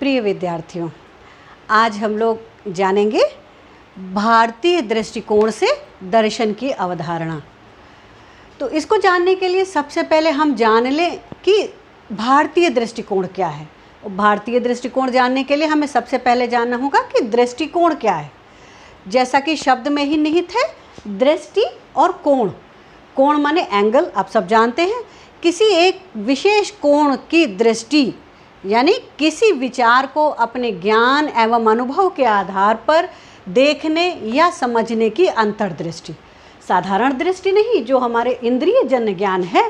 प्रिय विद्यार्थियों, आज हम लोग जानेंगे भारतीय दृष्टिकोण से दर्शन की अवधारणा। तो इसको जानने के लिए सबसे पहले हम जान लें कि भारतीय दृष्टिकोण क्या है। भारतीय दृष्टिकोण जानने के लिए हमें सबसे पहले जानना होगा कि दृष्टिकोण क्या है। जैसा कि शब्द में ही निहित है, दृष्टि और कोण। कोण माने एंगल, आप सब जानते हैं। किसी एक विशेष कोण की दृष्टि यानी किसी विचार को अपने ज्ञान एवं अनुभव के आधार पर देखने या समझने की अंतर्दृष्टि। साधारण दृष्टि नहीं, जो हमारे इंद्रिय जन्य ज्ञान है।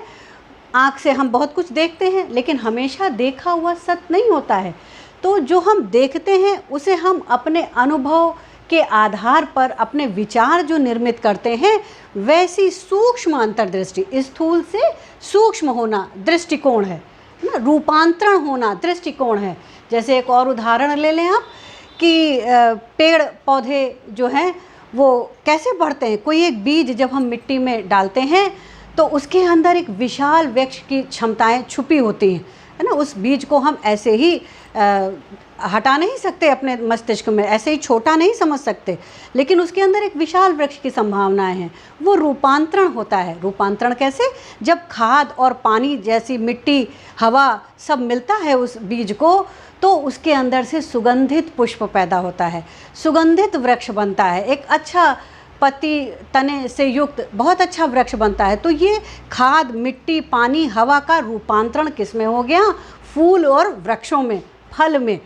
आँख से हम बहुत कुछ देखते हैं, लेकिन हमेशा देखा हुआ सत्य नहीं होता है। तो जो हम देखते हैं उसे हम अपने अनुभव के आधार पर अपने विचार जो निर्मित करते हैं, वैसी सूक्ष्म अंतर्दृष्टि, स्थूल से सूक्ष्म होना दृष्टिकोण है ना, रूपांतरण होना दृष्टिकोण है। जैसे एक और उदाहरण ले लें आप कि पेड़ पौधे जो हैं वो कैसे बढ़ते हैं। कोई एक बीज जब हम मिट्टी में डालते हैं तो उसके अंदर एक विशाल वृक्ष की क्षमताएं छुपी होती हैं, है ना। उस बीज को हम ऐसे ही हटा नहीं सकते अपने मस्तिष्क में, ऐसे ही छोटा नहीं समझ सकते, लेकिन उसके अंदर एक विशाल वृक्ष की संभावनाएं हैं। वो रूपांतरण होता है। रूपांतरण कैसे? जब खाद और पानी जैसी मिट्टी, हवा सब मिलता है उस बीज को, तो उसके अंदर से सुगंधित पुष्प पैदा होता है, सुगंधित वृक्ष बनता है, एक अच्छा पत्ती तने से युक्त बहुत अच्छा वृक्ष बनता है। तो ये खाद, मिट्टी, पानी, हवा का रूपांतरण किस में हो गया? फूल और वृक्षों में, फल में।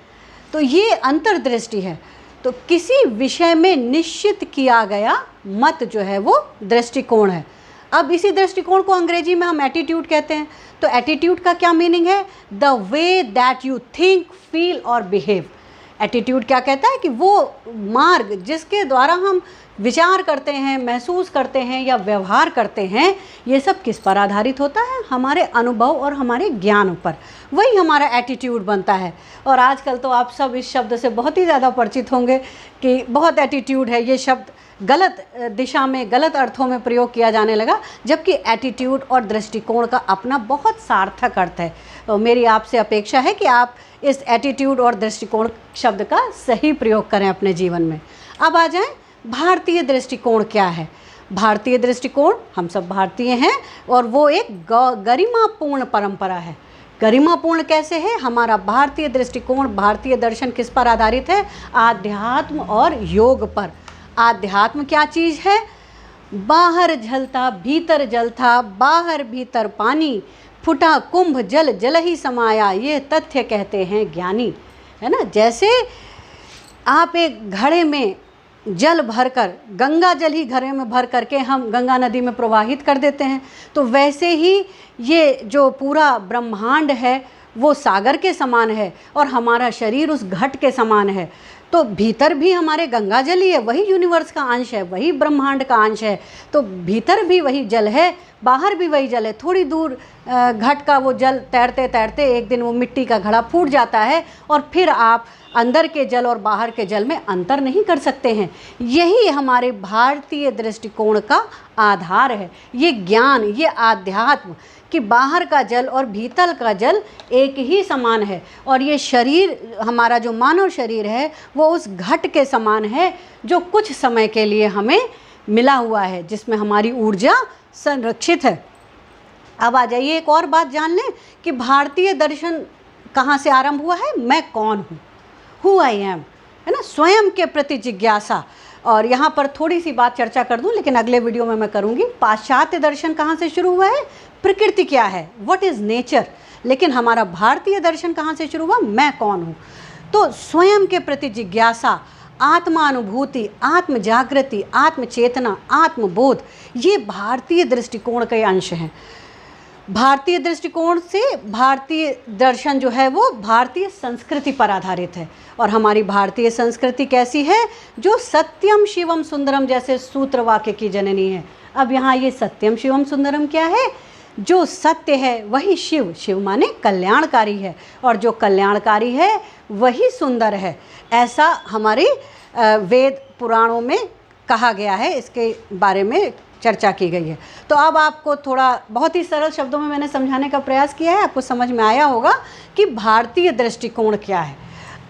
तो ये अंतर्दृष्टि है। तो किसी विषय में निश्चित किया गया मत जो है वो दृष्टिकोण है। अब इसी दृष्टिकोण को अंग्रेजी में हम एटीट्यूड कहते हैं। तो एटीट्यूड का क्या मीनिंग है? The way that you think, feel और बिहेव। एटीट्यूड क्या कहता है कि वो मार्ग जिसके द्वारा हम विचार करते हैं, महसूस करते हैं या व्यवहार करते हैं, ये सब किस पर आधारित होता है? हमारे अनुभव और हमारे ज्ञान पर। वही हमारा एटीट्यूड बनता है। और आजकल तो आप सब इस शब्द से बहुत ही ज़्यादा परिचित होंगे कि बहुत एटीट्यूड है। ये शब्द गलत दिशा में, गलत अर्थों में प्रयोग किया जाने लगा, जबकि एटीट्यूड और दृष्टिकोण का अपना बहुत सार्थक अर्थ है। तो मेरी आपसे अपेक्षा है कि आप इस एटीट्यूड और दृष्टिकोण शब्द का सही प्रयोग करें अपने जीवन में। अब आ जाएं, भारतीय दृष्टिकोण क्या है? भारतीय दृष्टिकोण, हम सब भारतीय हैं और वो एक गरिमापूर्ण परंपरा है। गरिमापूर्ण कैसे है? हमारा भारतीय दृष्टिकोण, भारतीय दर्शन किस पर आधारित है? आध्यात्म और योग पर। आध्यात्म क्या चीज़ है? बाहर झलता भीतर जलता, बाहर भीतर पानी, फुटा कुंभ जल जल ही समाया, ये तथ्य कहते हैं ज्ञानी, है ना। जैसे आप एक घड़े में जल भरकर, गंगा जल ही घड़े में भर करके हम गंगा नदी में प्रवाहित कर देते हैं, तो वैसे ही ये जो पूरा ब्रह्मांड है वो सागर के समान है और हमारा शरीर उस घट के समान है। तो भीतर भी हमारे गंगा जल ही है, वही यूनिवर्स का अंश है, वही ब्रह्मांड का अंश है। तो भीतर भी वही जल है, बाहर भी वही जल है। थोड़ी दूर घट का वो जल तैरते तैरते एक दिन वो मिट्टी का घड़ा फूट जाता है और फिर आप अंदर के जल और बाहर के जल में अंतर नहीं कर सकते हैं। यही हमारे भारतीय दृष्टिकोण का आधार है। ये ज्ञान, ये आध्यात्म कि बाहर का जल और भीतर का जल एक ही समान है। और ये शरीर, हमारा जो मानव शरीर है, वो उस घट के समान है जो कुछ समय के लिए हमें मिला हुआ है, जिसमें हमारी ऊर्जा संरक्षित है। अब आ जाइए, एक और बात जान लें कि भारतीय दर्शन कहाँ से आरंभ हुआ है? मैं कौन हूँ, हु आई एम, है ना, स्वयं के प्रति जिज्ञासा। और यहाँ पर थोड़ी सी बात चर्चा कर दूँ, लेकिन अगले वीडियो में मैं करूँगी। पाश्चात्य दर्शन कहाँ से शुरू हुआ है? प्रकृति क्या है, व्हाट इज़ नेचर। लेकिन हमारा भारतीय दर्शन कहाँ से शुरू हुआ? मैं कौन हूँ। तो स्वयं के प्रति जिज्ञासा, आत्मानुभूति, आत्म जागृति, आत्म चेतना, आत्मबोध, ये भारतीय दृष्टिकोण के अंश हैं। भारतीय दृष्टिकोण से भारतीय दर्शन जो है वो भारतीय संस्कृति पर आधारित है। और हमारी भारतीय संस्कृति कैसी है? जो सत्यम शिवम सुंदरम जैसे सूत्र वाक्य की जननी है। अब यहाँ ये सत्यम शिवम सुंदरम क्या है? जो सत्य है वही शिव, शिव माने कल्याणकारी है, और जो कल्याणकारी है वही सुंदर है। ऐसा हमारे वेद पुराणों में कहा गया है, इसके बारे में चर्चा की गई है। तो अब आपको थोड़ा बहुत ही सरल शब्दों में मैंने समझाने का प्रयास किया है, आपको समझ में आया होगा कि भारतीय दृष्टिकोण क्या है।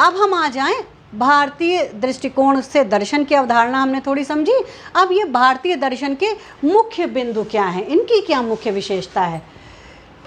अब हम आ जाएं भारतीय दृष्टिकोण से दर्शन की अवधारणा हमने थोड़ी समझी। अब ये भारतीय दर्शन के मुख्य बिंदु क्या हैं, इनकी क्या मुख्य विशेषता है।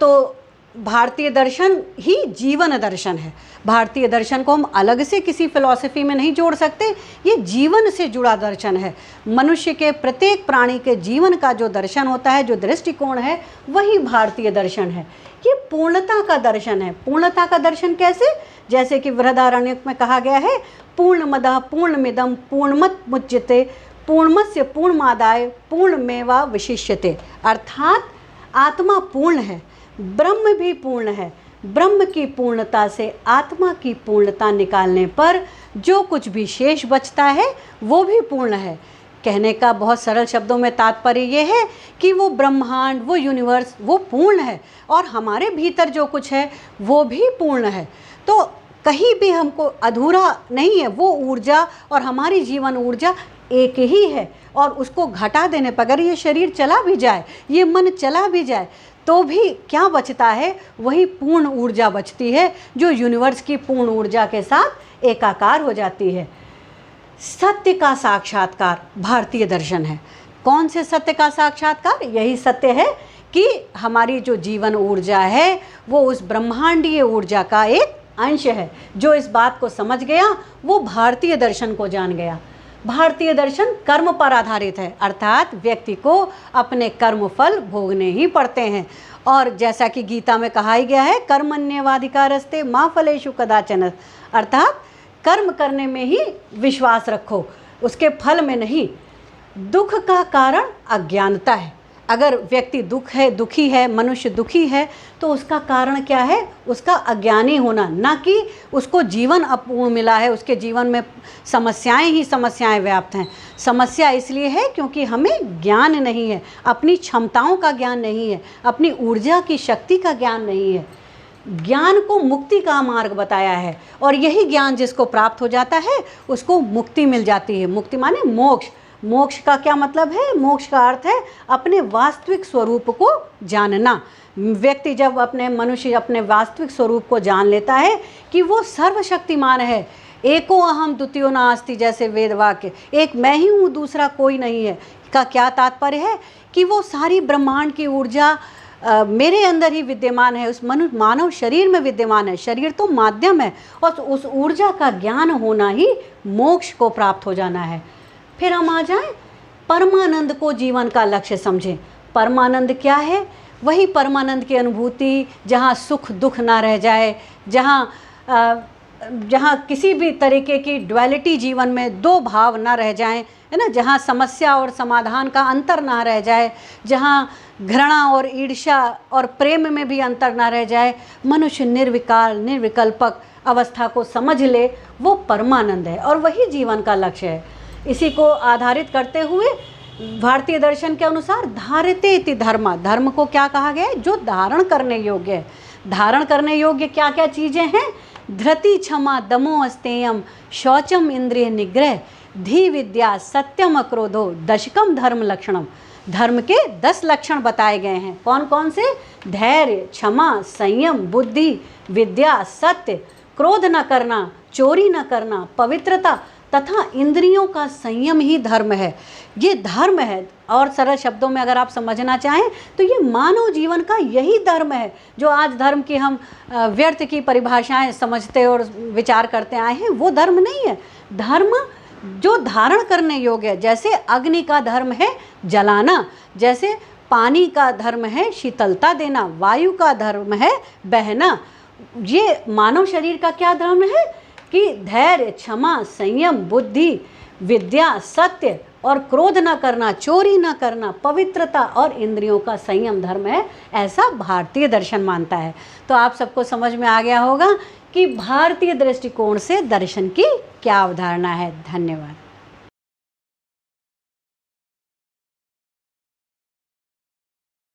तो भारतीय दर्शन ही जीवन दर्शन है। भारतीय दर्शन को हम अलग से किसी फिलॉसफी में नहीं जोड़ सकते, ये जीवन से जुड़ा दर्शन है। मनुष्य के प्रत्येक प्राणी के जीवन का जो दर्शन होता है, जो दृष्टिकोण है, वही भारतीय दर्शन है। ये पूर्णता का दर्शन है। पूर्णता का दर्शन कैसे? जैसे कि बृहदारण्यक में कहा गया है, पूर्णमदः पूर्णमिदं पूर्णमत मुच्यते पूर्णमस्य पूर्णमादाय पूर्णमेवावशिष्यते। अर्थात आत्मा पूर्ण है, ब्रह्म भी पूर्ण है। ब्रह्म की पूर्णता से आत्मा की पूर्णता निकालने पर जो कुछ भी शेष बचता है वो भी पूर्ण है। कहने का बहुत सरल शब्दों में तात्पर्य ये है कि वो ब्रह्मांड, वो यूनिवर्स, वो पूर्ण है और हमारे भीतर जो कुछ है वो भी पूर्ण है। तो कहीं भी हमको अधूरा नहीं है। वो ऊर्जा और हमारी जीवन ऊर्जा एक ही है और उसको घटा देने पर, अगर ये शरीर चला भी जाए, ये मन चला भी जाए, तो भी क्या बचता है? वही पूर्ण ऊर्जा बचती है जो यूनिवर्स की पूर्ण ऊर्जा के साथ एकाकार हो जाती है। सत्य का साक्षात्कार भारतीय दर्शन है। कौन से सत्य का साक्षात्कार? यही सत्य है कि हमारी जो जीवन ऊर्जा है वो उस ब्रह्मांडीय ऊर्जा का एक अंश है। जो इस बात को समझ गया वो भारतीय दर्शन को जान गया। भारतीय दर्शन कर्म पर आधारित है, अर्थात व्यक्ति को अपने कर्म फल भोगने ही पड़ते हैं। और जैसा कि गीता में कहा ही गया है, कर्मण्येवाधिकारस्ते मा फलेषु कदाचन, अर्थात कर्म करने में ही विश्वास रखो, उसके फल में नहीं। दुख का कारण अज्ञानता है। अगर व्यक्ति दुखी है, मनुष्य दुखी है, तो उसका कारण क्या है? उसका अज्ञानी होना, ना कि उसको जीवन अपूर्ण मिला है, उसके जीवन में समस्याएं ही समस्याएं व्याप्त हैं। समस्या इसलिए है क्योंकि हमें ज्ञान नहीं है, अपनी क्षमताओं का ज्ञान नहीं है, अपनी ऊर्जा की शक्ति का ज्ञान नहीं है। ज्ञान को मुक्ति का मार्ग बताया है और यही ज्ञान जिसको प्राप्त हो जाता है उसको मुक्ति मिल जाती है। मुक्ति माने मोक्ष। मोक्ष का क्या मतलब है? मोक्ष का अर्थ है अपने वास्तविक स्वरूप को जानना। व्यक्ति जब मनुष्य अपने वास्तविक स्वरूप को जान लेता है कि वो सर्वशक्तिमान है, एको अहम द्वितीयो नास्ति, जैसे वेद वाक्य, एक मैं ही हूँ, दूसरा कोई नहीं है, का क्या तात्पर्य है? कि वो सारी ब्रह्मांड की ऊर्जा मेरे अंदर ही विद्यमान है, उस मानव शरीर में विद्यमान है। शरीर तो माध्यम है और उस ऊर्जा का ज्ञान होना ही मोक्ष को प्राप्त हो जाना है। फिर हम आ जाएं परमानंद को जीवन का लक्ष्य समझें। परमानंद क्या है? वही परमानंद की अनुभूति जहाँ सुख दुख ना रह जाए, जहाँ किसी भी तरीके की ड्युअलिटी जीवन में दो भाव ना रह जाएं, है ना, जहाँ समस्या और समाधान का अंतर ना रह जाए, जहाँ घृणा और ईर्ष्या और प्रेम में भी अंतर ना रह जाए, मनुष्य निर्विकार निर्विकल्पक अवस्था को समझ ले, वो परमानंद है और वही जीवन का लक्ष्य है। इसी को आधारित करते हुए भारतीय दर्शन के अनुसार धारते इति धर्म, धर्म को क्या कहा गया है? जो धारण करने योग्य है। धारण करने योग्य क्या क्या चीज़ें हैं? धृति क्षमा दमो अस्तेयम शौचम इंद्रिय निग्रह धी विद्या सत्यम अक्रोधो दशकम धर्म लक्षणम। धर्म के 10 लक्षण बताए गए हैं। कौन कौन से? धैर्य, क्षमा, संयम, बुद्धि, विद्या, सत्य, क्रोध न करना, चोरी न करना, पवित्रता तथा इंद्रियों का संयम ही धर्म है। ये धर्म है। और सरल शब्दों में अगर आप समझना चाहें तो ये मानव जीवन का यही धर्म है। जो आज धर्म की हम व्यर्थ की परिभाषाएं समझते और विचार करते आए हैं, वो धर्म नहीं है। धर्म जो धारण करने योग्य है, जैसे अग्नि का धर्म है जलाना, जैसे पानी का धर्म है शीतलता देना, वायु का धर्म है बहना। ये मानव शरीर का क्या धर्म है? कि धैर्य, क्षमा, संयम, बुद्धि, विद्या, सत्य और क्रोध न करना, चोरी न करना, पवित्रता और इंद्रियों का संयम धर्म है। ऐसा भारतीय दर्शन मानता है। तो आप सबको समझ में आ गया होगा कि भारतीय दृष्टिकोण से दर्शन की क्या अवधारणा है। धन्यवाद।